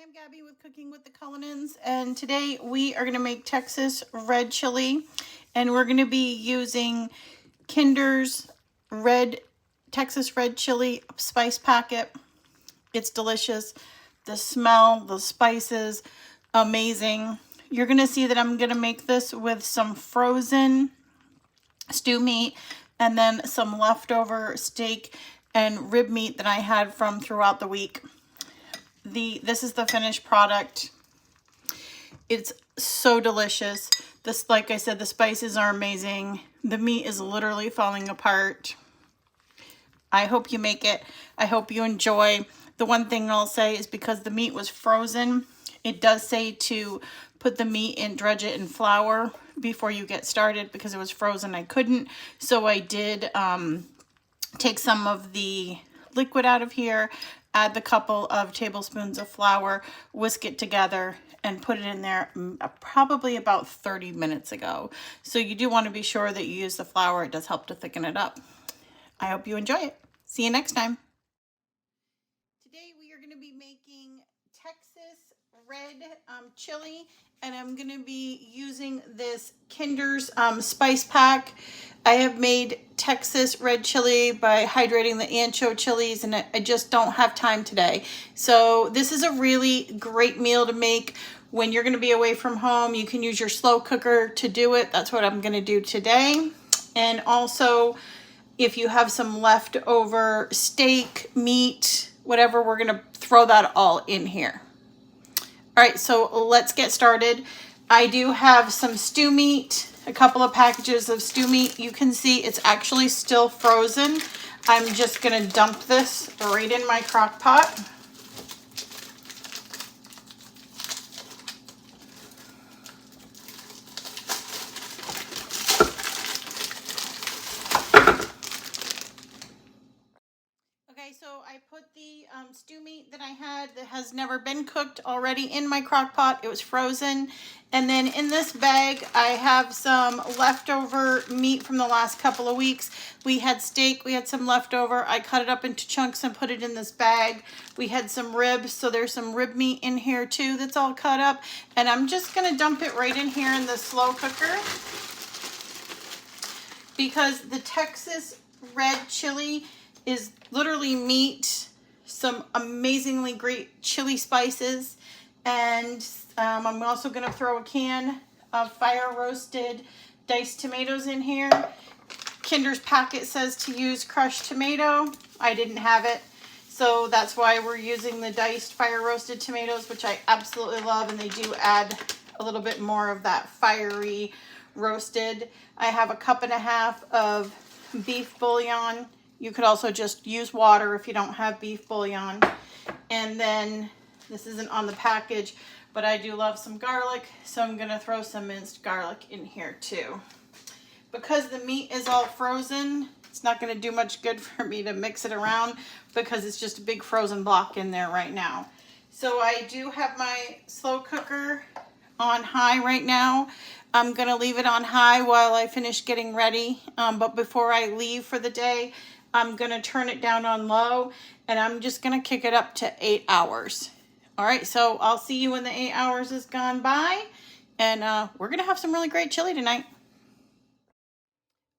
I'm Gabby with Cooking with the Cullinans, and today we are going to make Texas red chili, and we're going to be using Kinder's Texas red chili spice packet. It's delicious. The smell, the spices, amazing. You're going to see that I'm going to make this with some frozen stew meat and then some leftover steak and rib meat that I had from throughout the week. This is the finished product. It's so delicious. This, like I said, the spices are amazing. The meat is literally falling apart. I hope you make it. I hope you enjoy. The one thing I'll say is because the meat was frozen, it does say to put the meat and dredge it in flour before you get started. Because it was frozen, I couldn't. So I did take some of the liquid out of here, add the couple of tablespoons of flour, whisk it together, and put it in there probably about 30 minutes ago. So you do want to be sure that you use the flour. It does help to thicken it up. I hope you enjoy it. See you next time. Today we are going to be making Texas red chili, and I'm going to be using this Kinder's spice pack. I have made Texas red chili by hydrating the ancho chilies, and I just don't have time today. So this is a really great meal to make when you're going to be away from home. You can use your slow cooker to do it. That's what I'm going to do today. And also, if you have some leftover steak, meat, whatever, we're going to throw that all in here. All right, so let's get started. I do have some stew meat, a couple of packages of stew meat. You can see it's actually still frozen. I'm just going to dump this right in my crock pot. Okay, so I put the stew meat that I had that has never been cooked already in my crock pot. It was frozen. And then in this bag, I have some leftover meat from the last couple of weeks. We had steak, we had some leftover. I cut it up into chunks and put it in this bag. We had some ribs, so there's some rib meat in here too that's all cut up. And I'm just gonna dump it right in here in the slow cooker, because the Texas red chili is literally meat, some amazingly great chili spices, and I'm also going to throw a can of fire roasted diced tomatoes in here. Kinder's packet says to use crushed tomato. I didn't have it, so that's why we're using the diced fire roasted tomatoes, which I absolutely love, and they do add a little bit more of that fiery roasted. I have a cup and a half of beef bouillon. You could also just use water if you don't have beef bouillon. And then, this isn't on the package, but I do love some garlic, so I'm going to throw some minced garlic in here too. Because the meat is all frozen, it's not going to do much good for me to mix it around, because it's just a big frozen block in there right now. So I do have my slow cooker on high right now. I'm going to leave it on high while I finish getting ready. But before I leave for the day, I'm going to turn it down on low, and I'm just going to kick it up to 8 hours. All right, so I'll see you when the 8 hours has gone by, and we're going to have some really great chili tonight.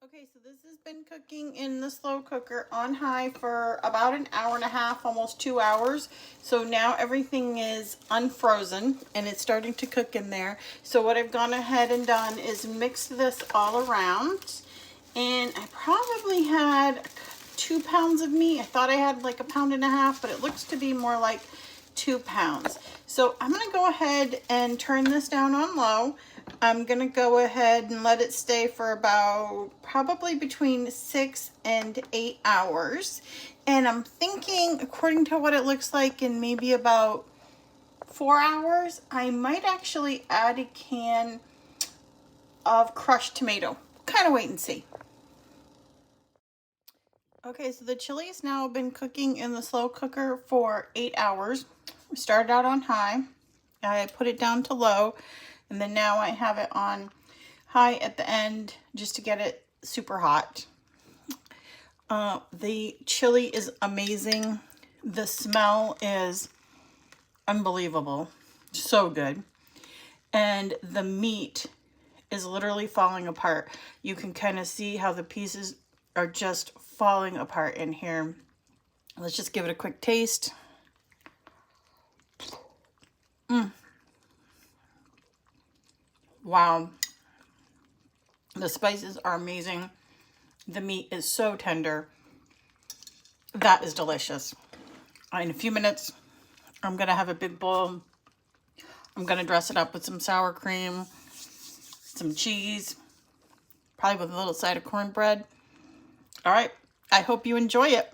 Okay, so this has been cooking in the slow cooker on high for about an hour and a half, almost 2 hours. So now everything is unfrozen, and it's starting to cook in there. So what I've gone ahead and done is mix this all around, and I probably had 2 pounds of meat. I thought I had like 1.5 pounds, but it looks to be more like 2 pounds. So I'm going to go ahead and turn this down on low. I'm going to go ahead and let it stay for about probably between 6 and 8 hours. And I'm thinking, according to what it looks like, in maybe about 4 hours, I might actually add a can of crushed tomato. Kind of wait and see. Okay, so the chili has now been cooking in the slow cooker for 8 hours. We started out on high. I put it down to low, and then now I have it on high at the end just to get it super hot. The chili is amazing. The smell is unbelievable. So good. And the meat is literally falling apart. You can kind of see how the pieces are just falling apart in here. Let's just give it a quick taste. Wow. The spices are amazing. The meat is so tender. That is delicious. In a few minutes, I'm going to have a big bowl. I'm going to dress it up with some sour cream, some cheese, probably with a little side of cornbread. All right. I hope you enjoy it.